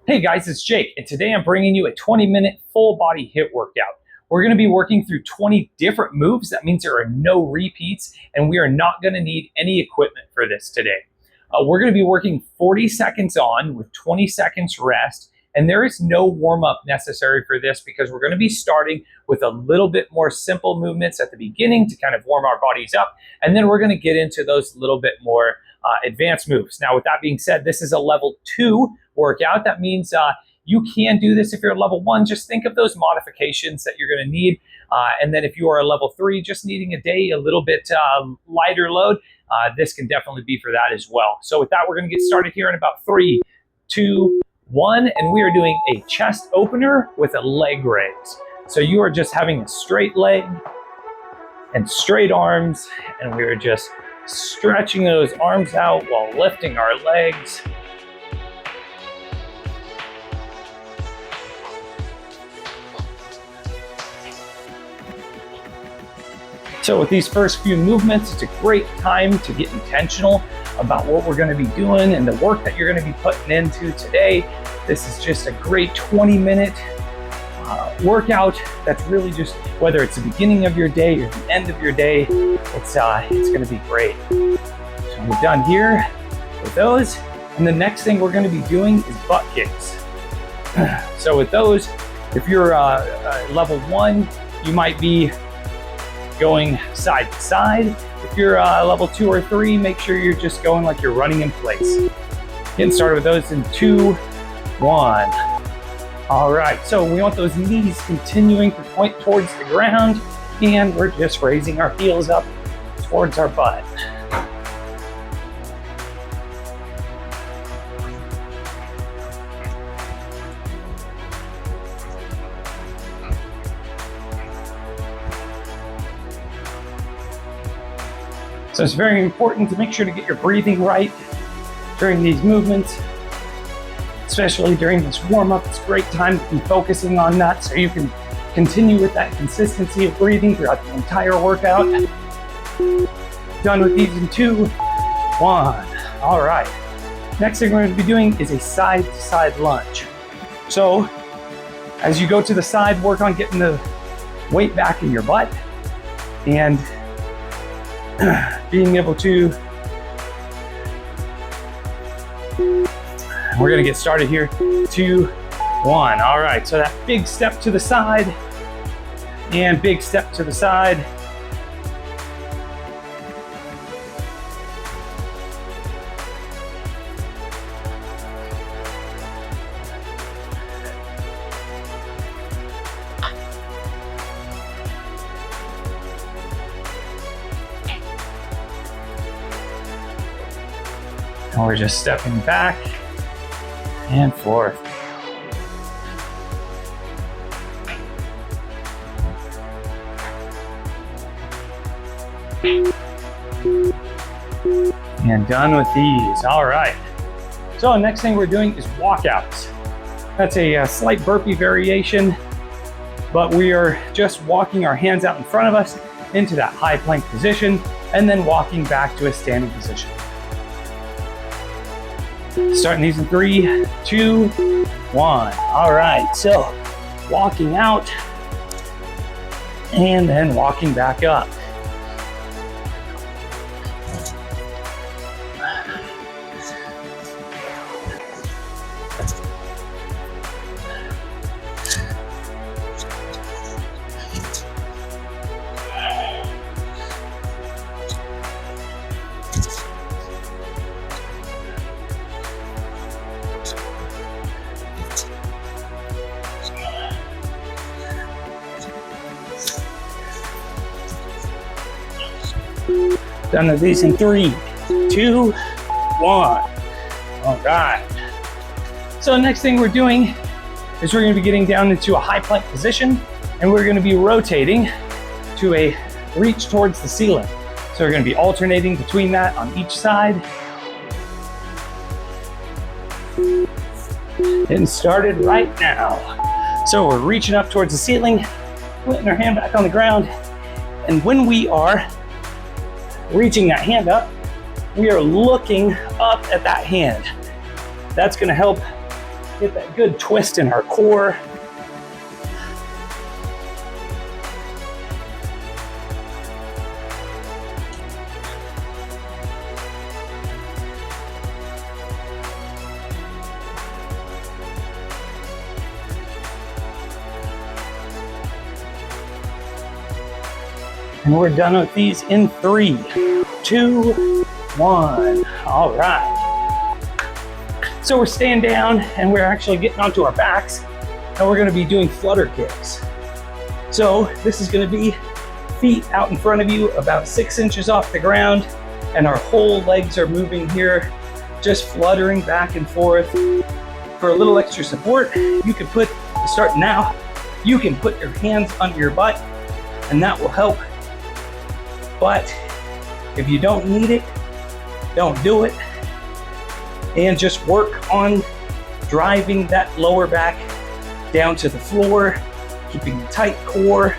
Hey guys, it's Jake, and today I'm bringing you a 20-minute full body HIIT workout. We're going to be working through 20 different moves. That means there are no repeats, and we are not going to need any equipment for this today. We're going to be working 40 seconds on with 20 seconds rest, and there is no warm-up necessary for this because we're going to be starting with a little bit more simple movements at the beginning to kind of warm our bodies up, and then we're going to get into those little bit more advanced moves. Now, with that being said, this is a level 2 workout. That means you can do this if you're a level 1. Just think of those modifications that you're going to need. And then if you are a level 3, just needing a day, a little bit lighter load, this can definitely be for that as well. So with that, we're going to get started here in about 3, 2, 1. And we are doing a chest opener with a leg raise. So you are just having a straight leg and straight arms. And we are just stretching those arms out while lifting our legs. So with these first few movements, it's a great time to get intentional about what we're going to be doing and the work that you're going to be putting into today. This is just a great 20-minute workout that's really just, whether it's the beginning of your day or the end of your day, it's going to be great. So we're done here with those. And the next thing we're going to be doing is butt kicks. So with those, if you're level 1, you might be going side to side. If you're level 2 or 3, make sure you're just going like you're running in place. Getting started with those in 2, 1. All right, so we want those knees continuing to point towards the ground, and we're just raising our heels up towards our butt. So it's very important to make sure to get your breathing right during these movements, especially during this warm-up. It's a great time to be focusing on that so you can continue with that consistency of breathing throughout the entire workout. Done with these in 2, 1. All right. Next thing we're going to be doing is a side-to-side lunge. So as you go to the side, work on getting the weight back in your butt and being able to, we're gonna get started here, 2, 1. All right, so that big step to the side and big step to the side. And we're just stepping back and forth. And done with these. All right. So next thing we're doing is walkouts. That's a slight burpee variation, but we are just walking our hands out in front of us into that high plank position and then walking back to a standing position. Starting these in 3, 2, 1. All right, so walking out and then walking back up. Done with these in 3, 2, 1. All right. So next thing we're doing is we're going to be getting down into a high plank position, and we're going to be rotating to a reach towards the ceiling. So we're going to be alternating between that on each side. Getting started right now. So we're reaching up towards the ceiling, putting our hand back on the ground, and when we are reaching that hand up, we are looking up at that hand. That's going to help Get that good twist in our core. And we're done with these in 3, 2, 1. All right. So we're staying down and we're actually getting onto our backs and we're gonna be doing flutter kicks. So this is gonna be feet out in front of you about 6 inches off the ground and our whole legs are moving here, just fluttering back and forth. For a little extra support, you can start now, you can put your hands under your butt and that will help. But if you don't need it, don't do it. And just work on driving that lower back down to the floor, keeping a tight core,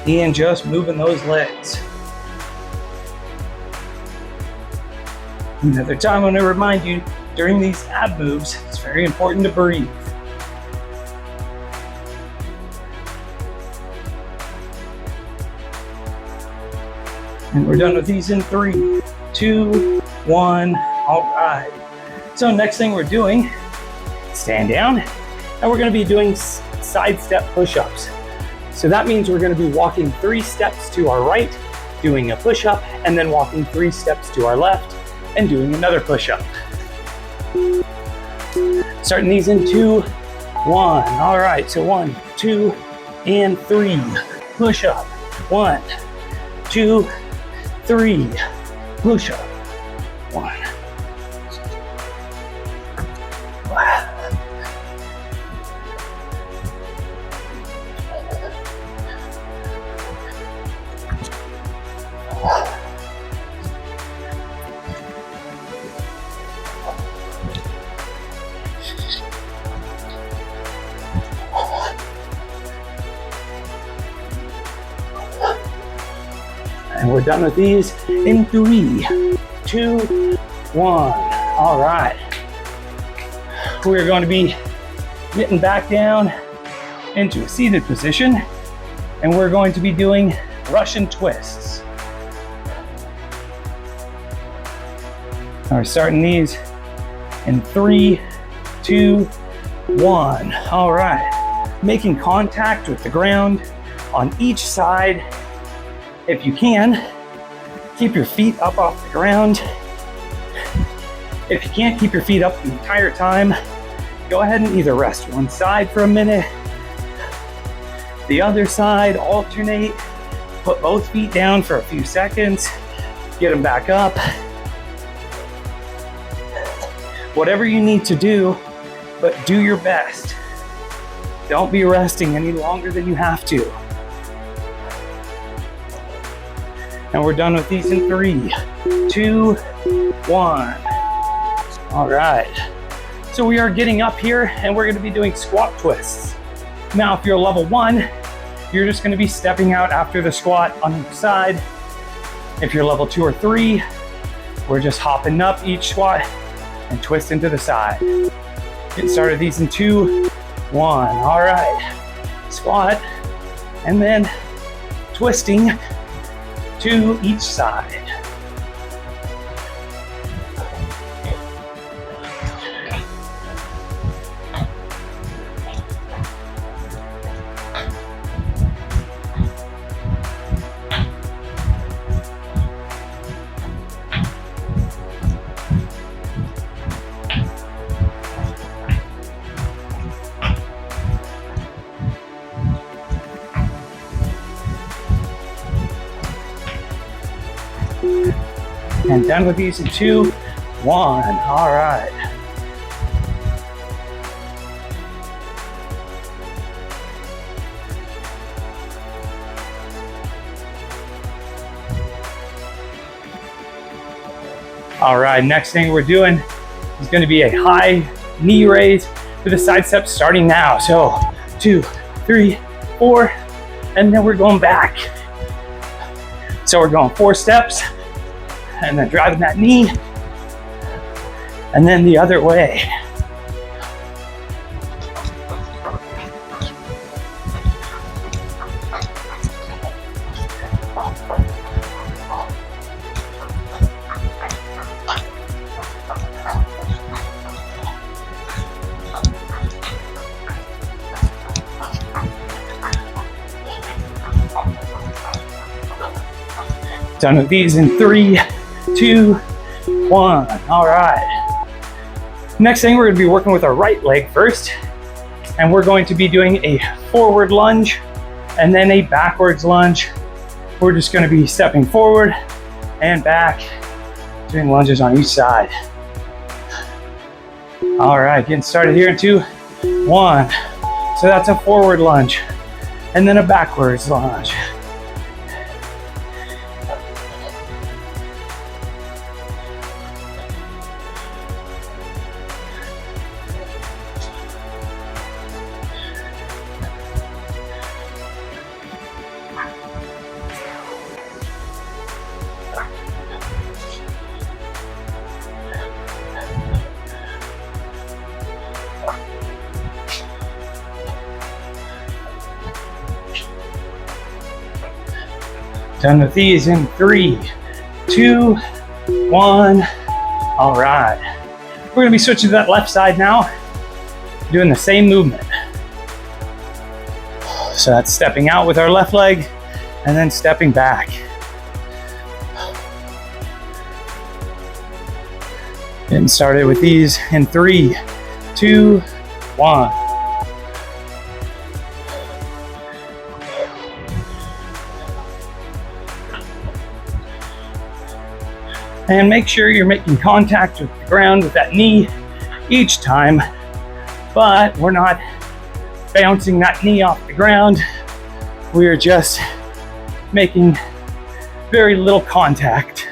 and just moving those legs. Another time I want to remind you, during these ab moves, it's very important to breathe. And we're done with these in 3, 2, 1. All right. So next thing we're doing, stand down, and we're gonna be doing side step push-ups. So that means we're gonna be walking 3 steps to our right, doing a push-up, and then walking 3 steps to our left, and doing another push-up. Starting these in 2, 1. All right, so 1, 2, and 3. Push-up. 1, 2, 3. Push-up. 1. And we're done with these in 3, 2, 1. All right. We're going to be getting back down into a seated position, and we're going to be doing Russian twists. We're starting these in 3, 2, 1. All right. Making contact with the ground on each side. If you can, keep your feet up off the ground. If you can't keep your feet up the entire time, go ahead and either rest one side for a minute, the other side, alternate, put both feet down for a few seconds, get them back up. Whatever you need to do, but do your best. Don't be resting any longer than you have to. And we're done with these in 3, 2, 1. All right. So we are getting up here and we're going to be doing squat twists. Now, if you're level 1, you're just going to be stepping out after the squat on each side. If you're level 2 or 3, we're just hopping up each squat and twisting to the side. Get started these in 2, 1. All right. Squat and then twisting to each side. And done with these in 2, 1. All right. All right, next thing we're doing is going to be a high knee raise for the side step starting now. So 2, 3, 4, and then we're going back. So we're going 4 steps and then driving that knee and then the other way. Done with these in 3, 2, 1. All right. Next thing, we're going to be working with our right leg first, and we're going to be doing a forward lunge and then a backwards lunge. We're just going to be stepping forward and back, doing lunges on each side. All right, getting started here in 2, 1. So that's a forward lunge and then a backwards lunge. Done with these in 3, 2, 1. All right. We're going to be switching to that left side now, doing the same movement. So that's stepping out with our left leg and then stepping back. Getting started with these in 3, 2, 1. And make sure you're making contact with the ground with that knee each time, but we're not bouncing that knee off the ground. We're just making very little contact.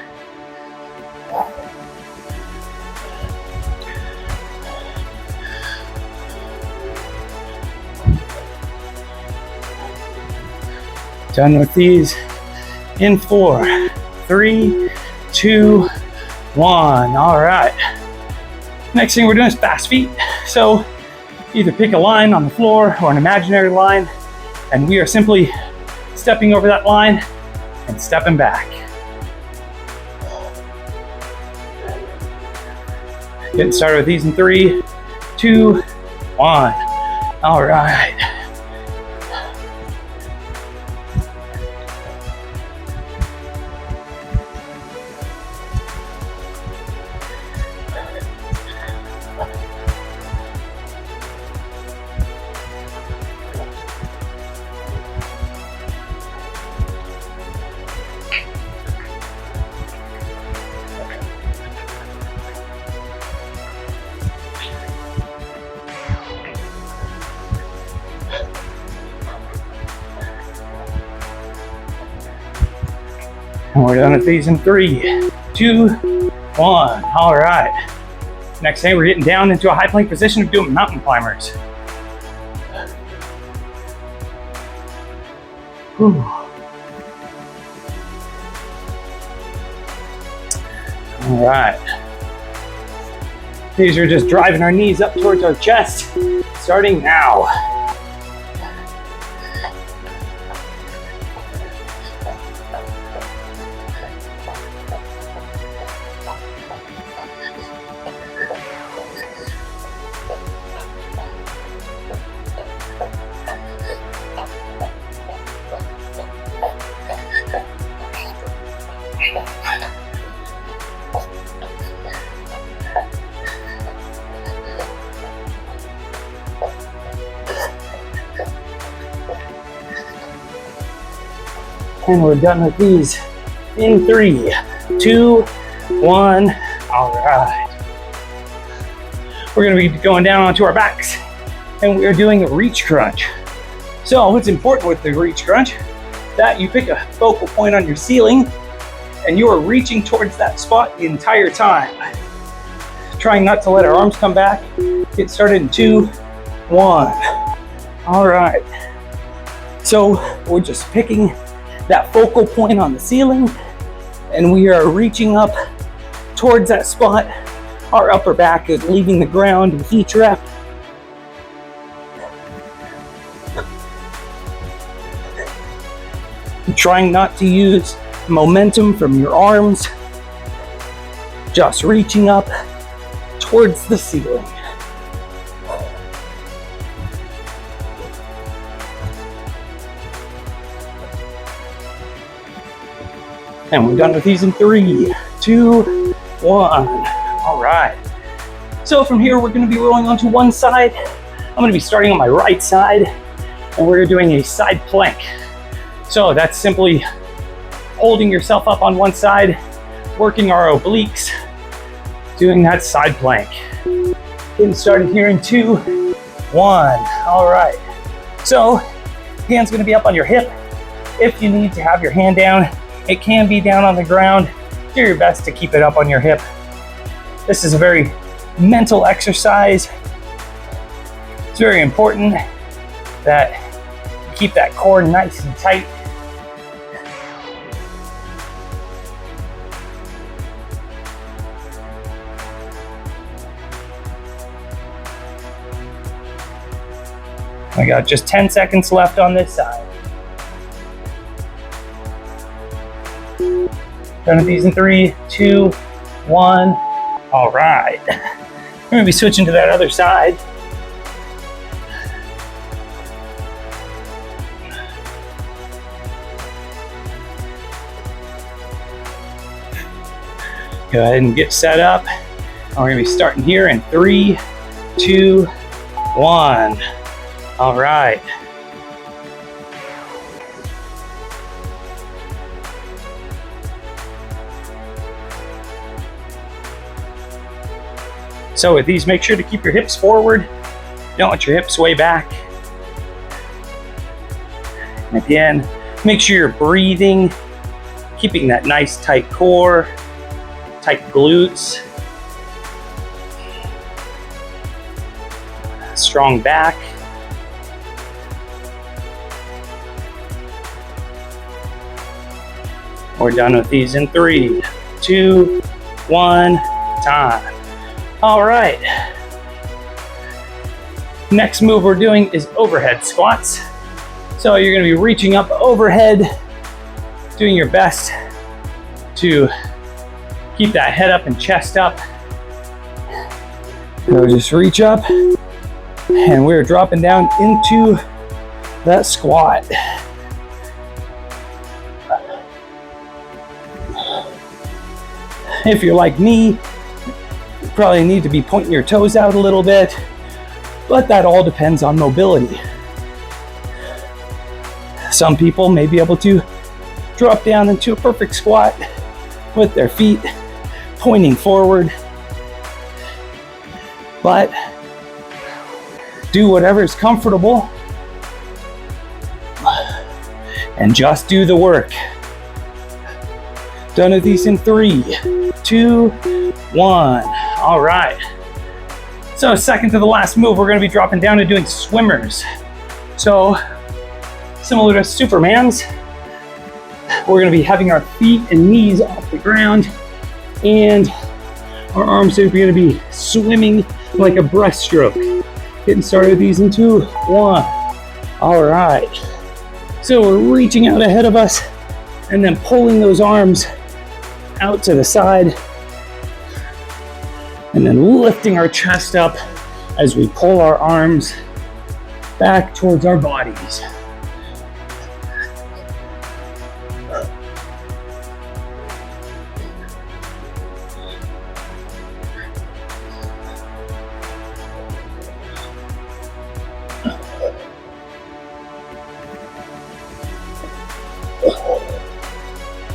Done with these in 4, 3, 2, 1. All right. Next thing we're doing is fast feet. So either pick a line on the floor or an imaginary line, and we are simply stepping over that line and stepping back. Getting started with these in 3, 2, 1. All right. And we're done with these in 3, 2, 1. All right. Next thing, we're getting down into a high plank position of doing mountain climbers. Whew. All right. These are just driving our knees up towards our chest, starting now. And we're done with these in 3, 2, 1. All right. We're going to be going down onto our backs, and we are doing a reach crunch. So what's important with the reach crunch, that you pick a focal point on your ceiling, and you are reaching towards that spot the entire time. Trying not to let our arms come back. Get started in 2, 1. All right. So we're just picking that focal point on the ceiling, and we are reaching up towards that spot. Our upper back is leaving the ground with each rep. Trying not to use momentum from your arms, just reaching up towards the ceiling. And we're done with these in 3, 2, 1. All right. So from here, we're going to be rolling onto one side. I'm going to be starting on my right side, and we're doing a side plank. So that's simply holding yourself up on one side, working our obliques, doing that side plank. Getting started here in 2, 1. All right. So hand's going to be up on your hip. If you need to have your hand down, it can be down on the ground. Do your best to keep it up on your hip. This is a very mental exercise. It's very important that you keep that core nice and tight. I got just 10 seconds left on this side. Done with these in 3, 2, 1. All right. We're gonna be switching to that other side. Go ahead and get set up. We're gonna be starting here in 3, 2, 1. All right. So with these, make sure to keep your hips forward. You don't want your hips way back. And again, make sure you're breathing, keeping that nice tight core, tight glutes, strong back. We're done with these in 3, 2, 1, time. All right. Next move we're doing is overhead squats. So you're going to be reaching up overhead, doing your best to keep that head up and chest up. So just reach up, and we're dropping down into that squat. If you're like me, you probably need to be pointing your toes out a little bit, but that all depends on mobility. Some people may be able to drop down into a perfect squat with their feet pointing forward, but do whatever is comfortable and just do the work. Done with these in 3, 2, 1. All right. So second to the last move, we're going to be dropping down and doing swimmers. So similar to Superman's, we're going to be having our feet and knees off the ground, and our arms are going to be swimming like a breaststroke. Getting started with these in 2, 1. All right. So we're reaching out ahead of us and then pulling those arms out to the side, and then lifting our chest up as we pull our arms back towards our bodies.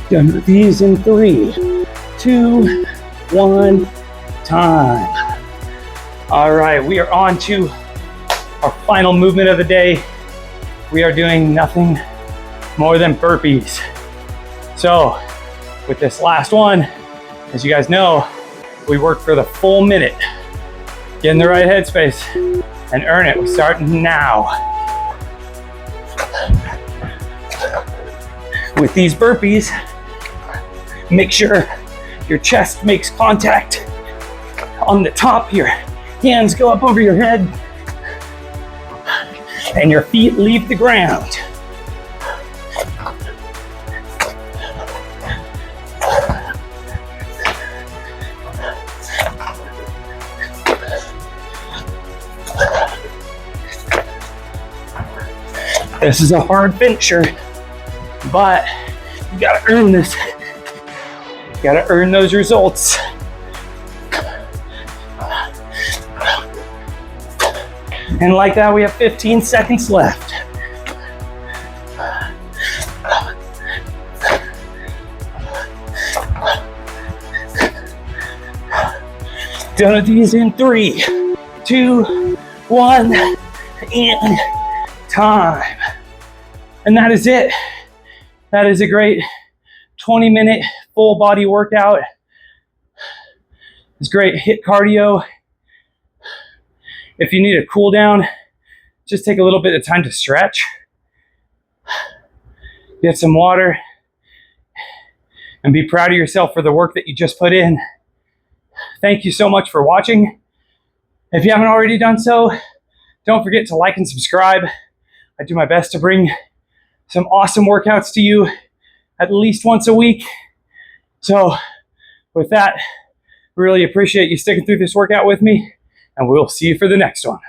Done with these in 3, 2, 1, time. All right, we are on to our final movement of the day. We are doing nothing more than burpees. So with this last one, as you guys know, we work for the full minute. Get in the right headspace and earn it. We're starting now. With these burpees, make sure your chest makes contact on the top. Your hands go up over your head and your feet leave the ground. This is a hard finisher, but you gotta earn this You gotta earn those results. And like that, we have 15 seconds left. Done with these in 3, 2, 1, and time. And that is it. That is a great 20-minute full body workout. It's great HIIT cardio. If you need a cool down, just take a little bit of time to stretch. Get some water. And be proud of yourself for the work that you just put in. Thank you so much for watching. If you haven't already done so, don't forget to like and subscribe. I do my best to bring some awesome workouts to you at least once a week. So with that, really appreciate you sticking through this workout with me, and we'll see you for the next one.